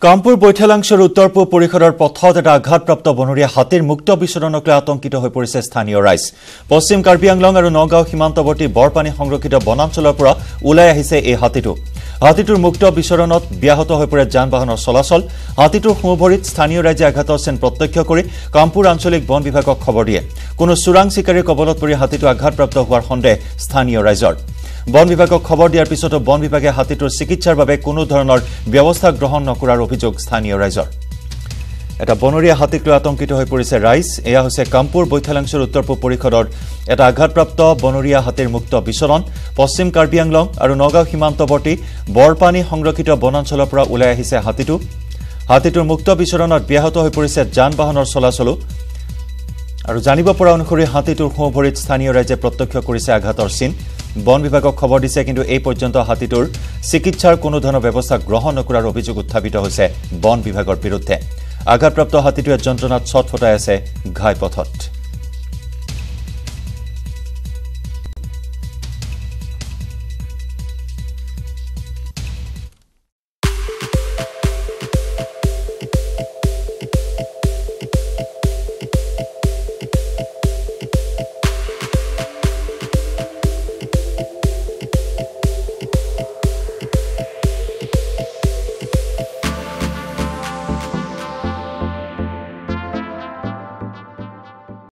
কামপুৰ বৈঠালাংশৰ উত্তৰ পূব পৰিষদৰ পথত এটা আঘাতপ্ৰাপ্ত বনৰীয়া হাতীৰ মুক্ত বিচৰণক লৈ আতংকিত হৈ পৰিছে স্থানীয় ৰাইজ। পশ্চিম কাৰ্বি আংলং আৰু নগাঁও সীমান্তৱৰ্তী বৰপানী সংৰক্ষিত বনাঞ্চলৰ পৰা ওলাই আহিছে এই হাতীটো। হাতীটোৰ মুক্ত বিচৰণত ব্যাহত হৈ পৰে যান-বাহনৰ চলাচল। হাতীটোৰ সোঁভৰিত স্থানীয় ৰাইজে আঘাতৰ চেন প্ৰত্যক্ষ কৰি কামপুৰ আঞ্চলিক বন বিভাগক খবৰ দিয়ে। কোনো চোৰাং চিকাৰীৰ কবলত পৰি হাতীটো আঘাতপ্ৰাপ্ত হোৱাৰ সন্দেহ স্থানীয় ৰাইজৰ। বন বিভাগক খবৰ দিয়াৰ পিছতো বন বিভাগে হাতীটোৰ চিকিৎসাৰ বাবে কোনো ধৰণৰ ব্যৱস্থা গ্ৰহণ নকৰাৰ অভিযোগ স্থানীয় ৰাইজৰ। এটা বনৰীয়া হাতীক লৈ আতংকিত হৈ পৰিছে ৰাইজ। এয়া হৈছে কামপুৰ বৈঠালাংশৰ উত্তৰ পূব পৰিষদৰ এটা আঘাতপ্ৰাপ্ত বনৰীয়া হাতীৰ মুক্ত বিচৰণ। পশ্চিম কাৰ্বি আংলং আৰু নগাঁও সীমান্তৱৰ্তী বৰপানী সংৰক্ষিত বনাঞ্চলৰ পৰা ওলাই আহিছে হাতীটো। হাতীটোৰ মুক্ত বিচৰণত ব্যাহত হৈ পৰিছে যান-বাহনৰ চলাচলো। আৰু জানিব পৰা অনুসৰি হাতীটোৰ সোঁভৰিত স্থানীয় ৰাইজে প্ৰত্যক্ষ কৰিছে আঘাতৰ চিন। বন বিভাগক খবৰ দিছে, কিন্তু এই পৰ্যন্ত হাতীটোৰ চিকিৎসাৰ কোনো ধৰণৰ ব্যৱস্থা গ্ৰহণ নকৰাৰ অভিযোগ উত্থাপিত হৈছে বন বিভাগৰ বিৰুদ্ধে। আঘাতপ্ৰাপ্ত হাতীটোৱে যন্ত্ৰণাত ছটফটাই আছে ঘাইপথত।